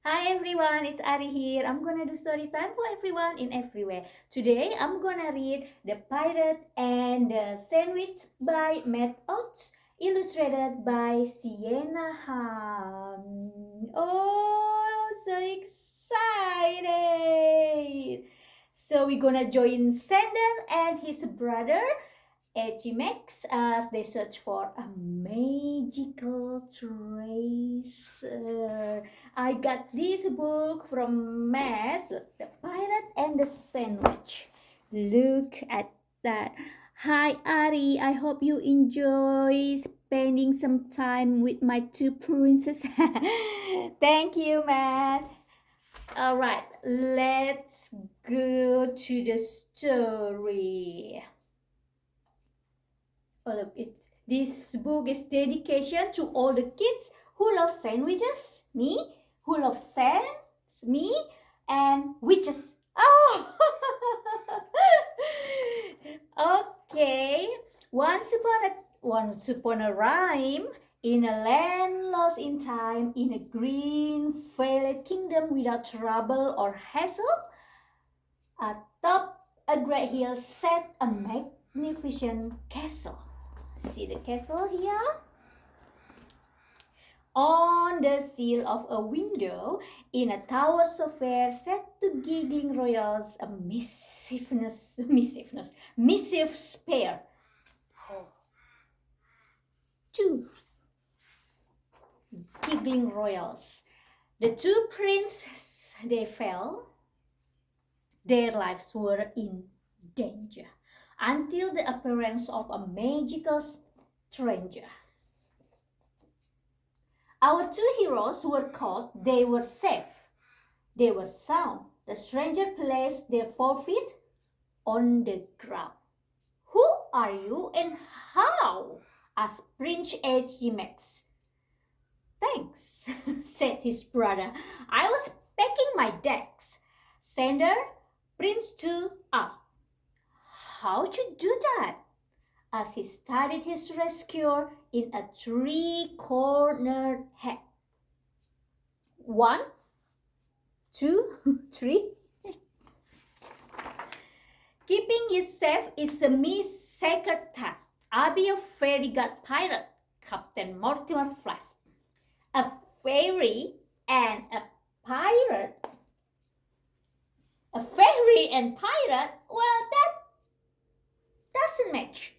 Hi everyone, it's Ari here. I'm gonna do story time for everyone in everywhere. Today I'm gonna read The Pirate and the Sandwich by Oates, illustrated by Sienna. Oh, so excited! So we're gonna join Xander and his brother Maxx as they search for a magical treasure. I got this book from Matt, The Pirate and the Sandwich. Look at that. Hi Ari, I hope you enjoy spending some time with my two princesses. Thank you, Matt. All right, let's go to the story. Oh, look, this book is dedication to all the kids who love sandwiches, me, who love sand, me, and witches. Oh, okay. Once upon a rhyme, in a land lost in time, in a green fairy kingdom without trouble or hassle, atop a great hill sat a magnificent castle. See the castle here? On the sill of a window, in a tower so fair, sat two giggling royals, a mischievous pair. Two giggling royals. The two princes, they fell. Their lives were in danger until the appearance of a magical stranger. Our two heroes were caught, they were safe, they were sound. The stranger placed their forefeet on the ground. Who are you and how? Asked Prince H.J. Maxx. Thanks, said his brother. I was packing my decks. Xander, Prince 2 asked, how'd you do that? As he studied his rescuer in a three-cornered hat. 1, 2, 3. Keeping it safe is a sacred task. I'll be a fairy god pirate, Captain Mortimer flashed. A fairy and a pirate? A fairy and pirate? Well, that doesn't match,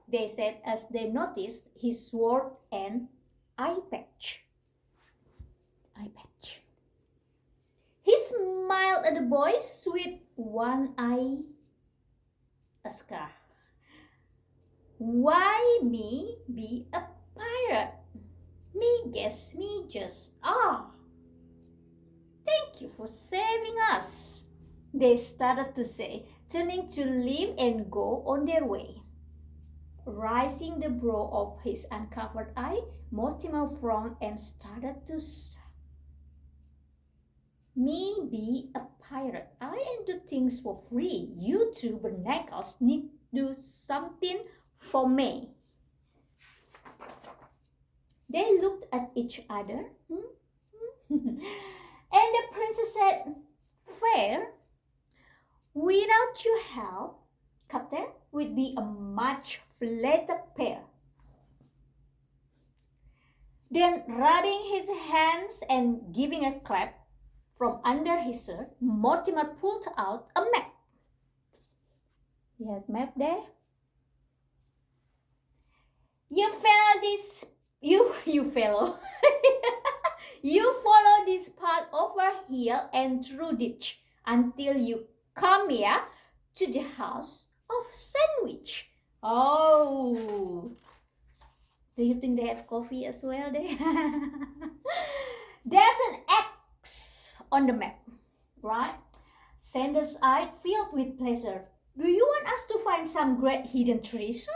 they said as they noticed his sword and eye patch. He smiled at the boys with one eye a scar. Why me be a pirate? Me guess me just are. Thank you for saving us, they started to say, turning to leave and go on their way. Raising the brow of his uncovered eye, Mortimer frowned and started to sigh. Me be a pirate. I ain't do things for free. You two barnacles need do something for me. They looked at each other. And the princess said, fair. Without your help, Captain, we'd be a much flatter pair. Then, rubbing his hands and giving a clap from under his shirt, Mortimer pulled out a map. He has map there. You fellow. You follow this path over hill and through ditch until you come here to the house of Sandwich. Oh, do you think they have coffee as well there? There's an X on the map, right? Sander's eye filled with pleasure. Do you want us to find some great hidden treasure?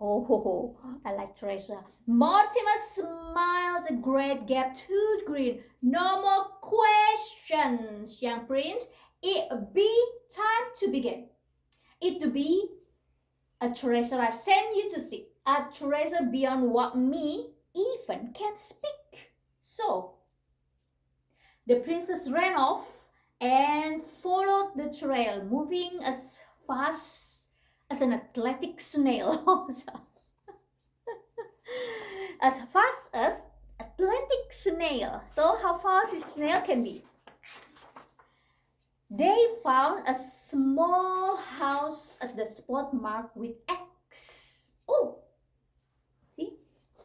Oh, I like treasure. Mortimer smiled a great gap-toothed grin. No more questions, young prince. It be time to begin. It to be a treasure I send you to seek. A treasure beyond what me even can speak. So the princess ran off and followed the trail, moving as fast as an athletic snail. As fast as athletic snail. So how fast a snail can be? They found a small house at the spot marked with X. Oh, see,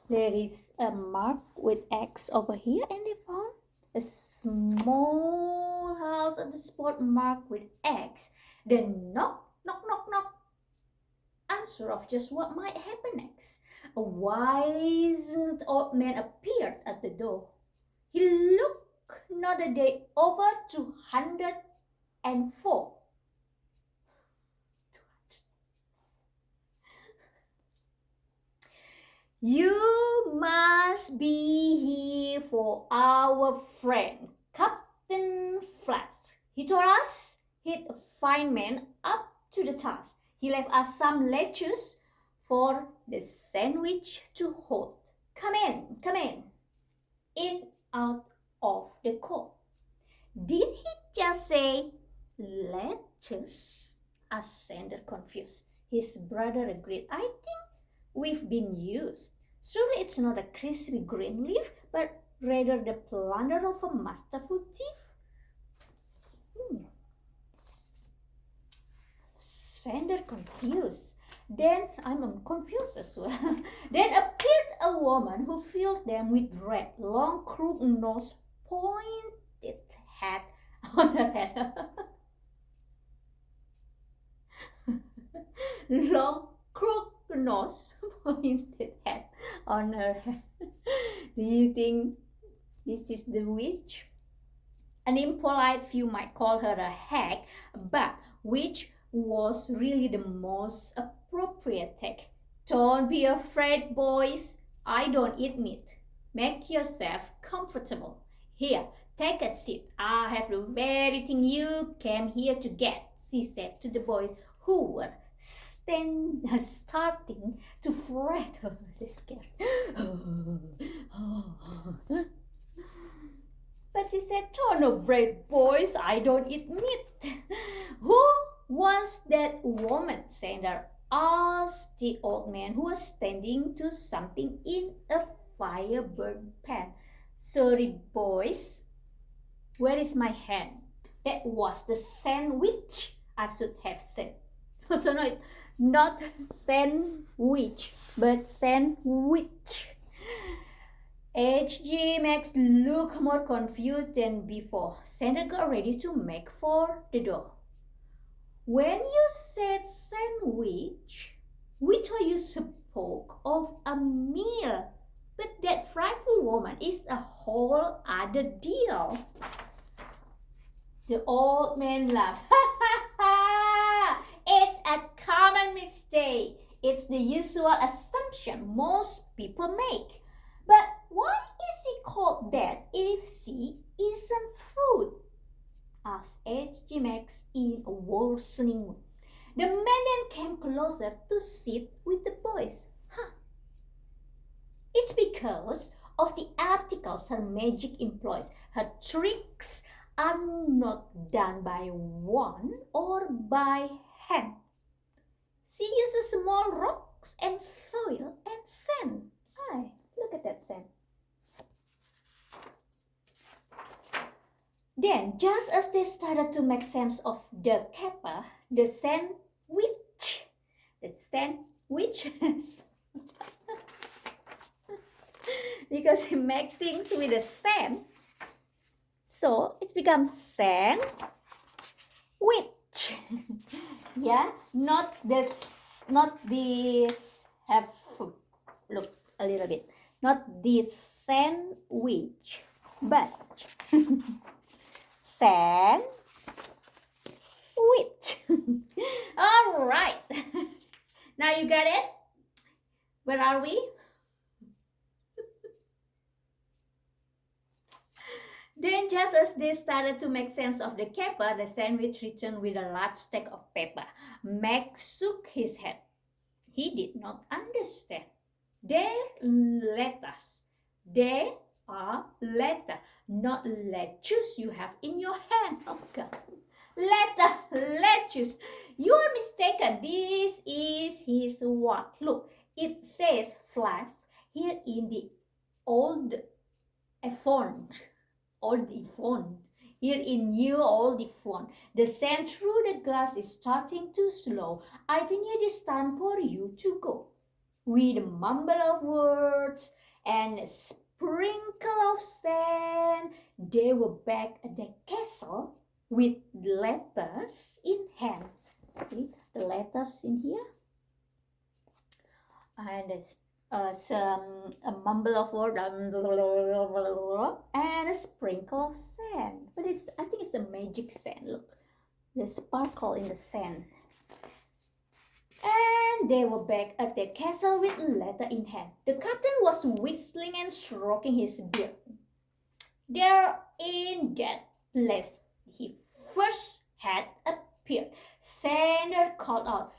there is a mark with X over here, and they found a small house at the spot marked with X. Then knock, knock, knock, knock. Unsure of just what might happen next, a wise old man appeared at the door. He looked not a day over 204. You must be here for our friend, Captain Flash. He told us he'd find men up to the task. He left us some lettuce for the sandwich to hold. Come in, out of the cold. Did he just say lettuce? Asked Xander, confused. His brother agreed. I think we've been used. Surely it's not a crispy green leaf, but rather the plunder of a masterful thief. Xander confused. Then I'm confused as well. Then appeared a woman who filled them with red, long crooked nose, pointed hat on her head. Long crooked nose, pointed hat on her head. Do you think this is the witch? An impolite few might call her a hag, but witch was really the most appropriate tag. Don't be afraid, boys. I don't eat meat. Make yourself comfortable. Here, take a seat. I have the very thing you came here to get, she said to the boys who were starting to fret. They're scared. But she said, "Don't afraid, boys. I don't eat meat." Who wants that woman? Xander asked the old man who was standing to something in a fireburn pan. Sorry, boys. Where is my hand? That was the sandwich, I should have said. So no, not sandwich, but sandwich. H.J. Maxx looked more confused than before. Xander got ready to make for the door. When you said sandwich, we thought you spoke of a meal, but that frightful woman is a whole other deal. The old man laughed. Ha ha ha! It's a common mistake. It's the usual assumption most people make. But why is she called that if she isn't food? Asked H.J. Maxx in a worsening mood. The man then came closer to sit with the boys. It's because of the articles her magic employs. Her tricks are not done by one or by hand. She uses small rocks and soil and sand. Aye, look at that sand. Then, just as they started to make sense of the kappa, the sandwich, because he make things with the sand, so it becomes sandwich. Yeah, not this. Have look a little bit. Not this sandwich, but sandwich. All right. Now you got it? Where are we? Then, just as they started to make sense of the kappa, the sandwich returned with a large stack of paper. Maxx shook his head. He did not understand. Their letters. They are letter, not lettuce you have in your hand. Oh God. Letter, lettuce. You are mistaken. This is his what? Look, it says flash here in the old font. Old font. Here in new old font. The sand through the glass is starting to slow. I think it is time for you to go. With a mumble of words and a sprinkle of sand, they were back at the castle with letters in hand. See the letters in here? And some a mumble of words and a sprinkle of sand. But I think it's a magic sand. Look, the sparkle in the sand. And they were back at their castle with a letter in hand. The captain was whistling and stroking his beard. There in that place he first had appeared. Xander called out,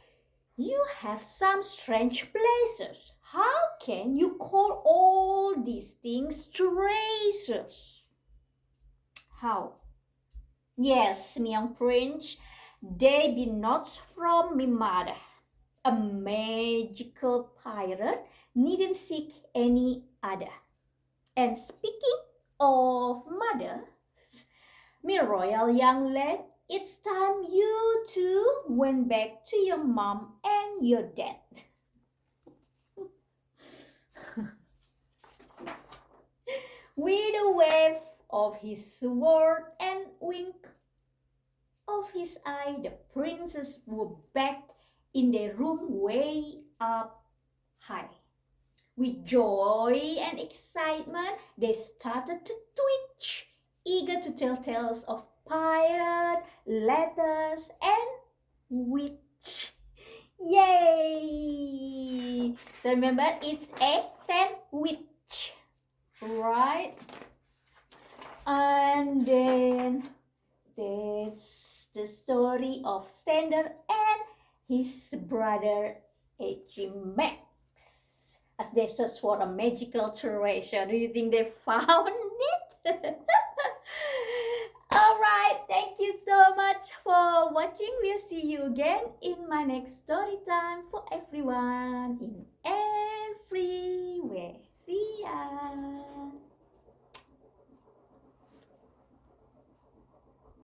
"You have some strange places. How can you call all these things treasures?" How? Yes, my young prince, they be not from my mother. A magical pirate needn't seek any other. And speaking of mother, my royal young lad, it's time you two went back to your mom and your dad. With a wave of his sword and wink of his eye, the princes were back in their room way up high. With joy and excitement, they started to twitch, eager to tell tales of pirate, letters, and witch. Yay! So remember, it's a sandwich, right? And then there's the story of Xander and his brother H.J. Maxx. As they search for a magical treasure. Do you think they found it? Alright, thank you so much for watching. We'll see you again in my next story time for everyone in everywhere. See ya!